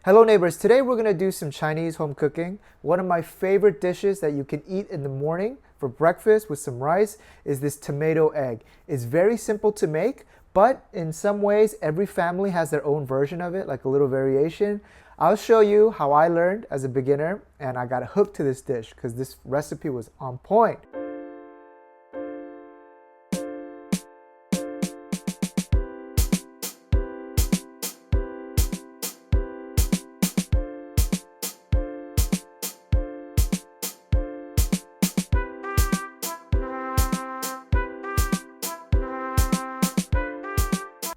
Hello neighbors, today we're gonna do some Chinese home cooking. One of my favorite dishes that you can eat in the morning for breakfast with some rice is this tomato egg. It's very simple to make, but in some ways every family has their own version of it, like a little variation. I'll show you how I learned as a beginner and I got hooked to this dish because this recipe was on point.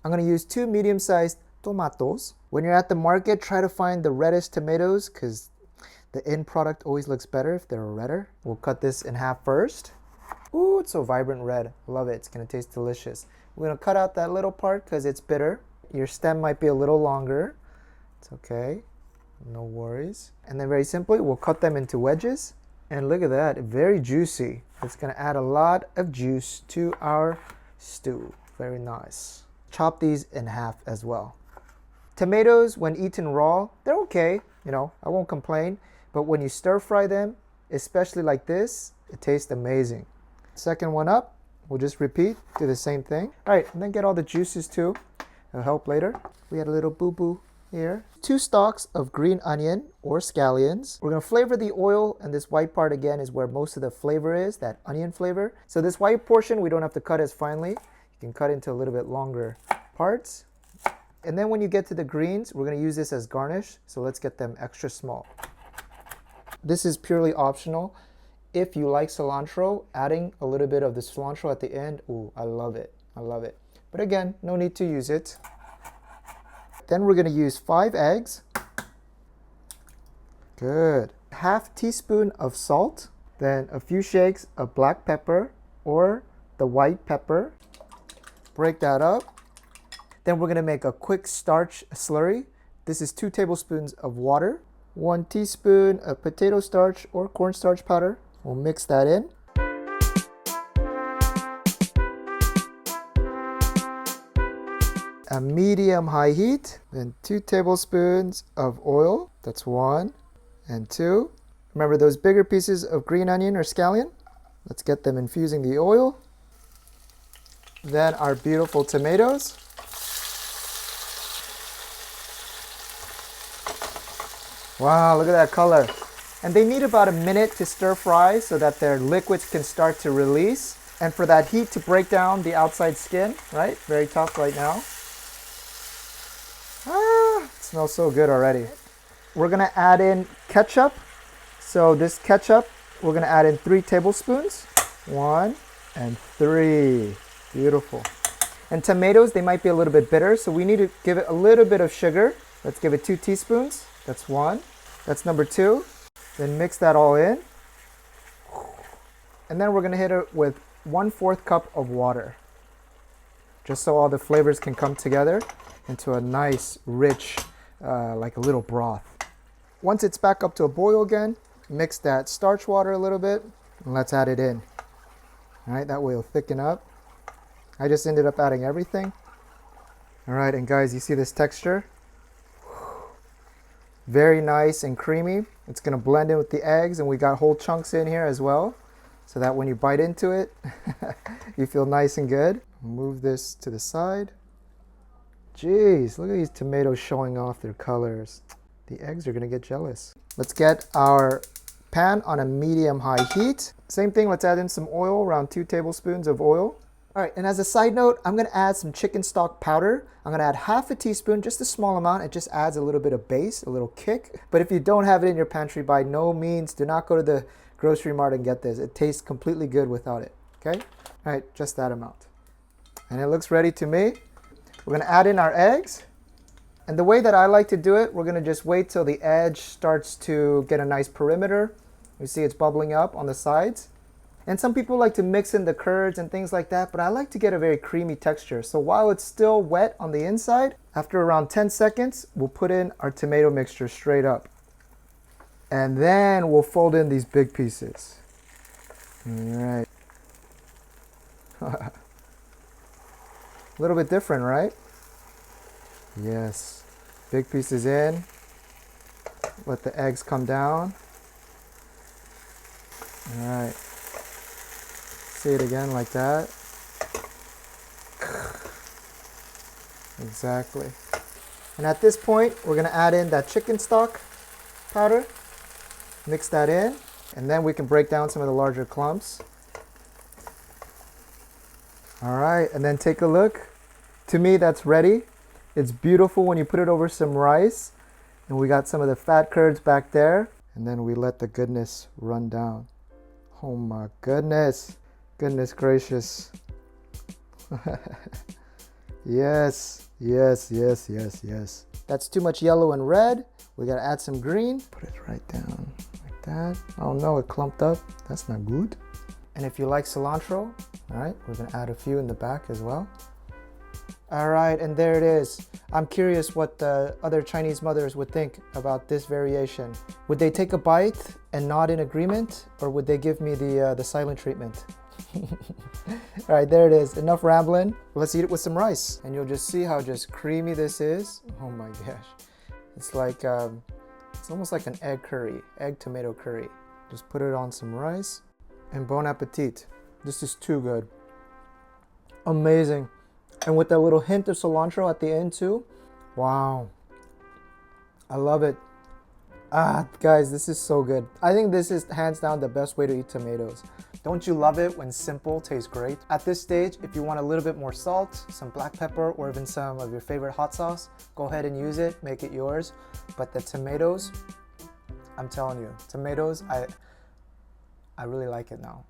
I'm gonna use 2 medium-sized tomatoes. When you're at the market, try to find the reddest tomatoes because the end product always looks better if they're redder. We'll cut this in half first. Ooh, it's so vibrant red. Love it, it's gonna taste delicious. We're gonna cut out that little part because it's bitter. Your stem might be a little longer. It's okay, no worries. And then very simply, we'll cut them into wedges. And look at that, very juicy. It's gonna add a lot of juice to our stew. Very nice. Chop these in half as well. Tomatoes, when eaten raw, they're okay. You know, I won't complain. But when you stir fry them, especially like this, it tastes amazing. Second one up, we'll just repeat, do the same thing. All right, and then get all the juices too. It'll help later. We had a little boo-boo here. 2 stalks of green onion or scallions. We're gonna flavor the oil, and this white part again is where most of the flavor is, that onion flavor. So this white portion, we don't have to cut as finely. You can cut into a little bit longer parts. And then when you get to the greens, we're going to use this as garnish. So let's get them extra small. This is purely optional. If you like cilantro, adding a little bit of the cilantro at the end, ooh, I love it. I love it. But again, no need to use it. Then we're going to use 5 eggs. Good. Half teaspoon of salt. Then a few shakes of black pepper or the white pepper. Break that up. Then we're gonna make a quick starch slurry. This is 2 tablespoons of water, 1 teaspoon of potato starch or cornstarch powder. We'll mix that in. A medium-high heat, then 2 tablespoons of oil. That's 1 and 2. Remember those bigger pieces of green onion or scallion? Let's get them infusing the oil. Then our beautiful tomatoes. Wow, look at that color. And they need about a minute to stir fry so that their liquids can start to release. And for that heat to break down the outside skin, right? Very tough right now. Ah, it smells so good already. We're gonna add in ketchup. So this ketchup, we're gonna add in 3 tablespoons. 1 and 3. Beautiful. And tomatoes, they might be a little bit bitter, so we need to give it a little bit of sugar. Let's give it 2 teaspoons. That's 1. That's number 2. Then mix that all in. And then we're gonna hit it with 1/4 cup of water. Just so all the flavors can come together into a nice, rich, like a little broth. Once it's back up to a boil again, mix that starch water a little bit, and let's add it in. All right, that way it'll thicken up. I just ended up adding everything. All right, and guys, you see this texture? Very nice and creamy. It's gonna blend in with the eggs, and we got whole chunks in here as well, so that when you bite into it, you feel nice and good. Move this to the side. Jeez, look at these tomatoes showing off their colors. The eggs are gonna get jealous. Let's get our pan on a medium-high heat. Same thing, let's add in some oil, around 2 tablespoons of oil. All right, and as a side note, I'm gonna add some chicken stock powder. I'm gonna add half a teaspoon, just a small amount. It just adds a little bit of base, a little kick. But if you don't have it in your pantry, by no means, do not go to the grocery mart and get this. It tastes completely good without it, okay? All right, just that amount. And it looks ready to me. We're gonna add in our eggs. And the way that I like to do it, we're gonna just wait till the edge starts to get a nice perimeter. You see it's bubbling up on the sides. And some people like to mix in the curds and things like that, but I like to get a very creamy texture. So while it's still wet on the inside, after around 10 seconds, we'll put in our tomato mixture straight up. And then we'll fold in these big pieces. All right. A little bit different, right? Yes. Big pieces in. Let the eggs come down. All right. Say it again like that. Exactly. And at this point, we're gonna add in that chicken stock powder. Mix that in, and then we can break down some of the larger clumps. All right, and then take a look. To me, that's ready. It's beautiful when you put it over some rice. And we got some of the fat curds back there. And then we let the goodness run down. Oh my goodness. Goodness gracious. Yes, yes, yes, yes, yes. That's too much yellow and red. We gotta add some green. Put it right down like that. Oh no, it clumped up. That's not good. And if you like cilantro, all right, we're gonna add a few in the back as well. All right, and there it is. I'm curious what the other Chinese mothers would think about this variation. Would they take a bite and nod in agreement, or would they give me the silent treatment? All right, there it is. Enough rambling. Let's eat it with some rice, and you'll just see how just creamy this is. Oh my gosh, it's like it's almost like an egg curry, egg tomato curry. Just put it on some rice, and bon appetit. This is too good. Amazing. And with that little hint of cilantro at the end too. Wow. I love it. Ah, guys, this is so good. I think this is hands down the best way to eat tomatoes. Don't you love it when simple tastes great? At this stage, if you want a little bit more salt, some black pepper, or even some of your favorite hot sauce, go ahead and use it, make it yours. But the tomatoes, I'm telling you, tomatoes, I really like it now.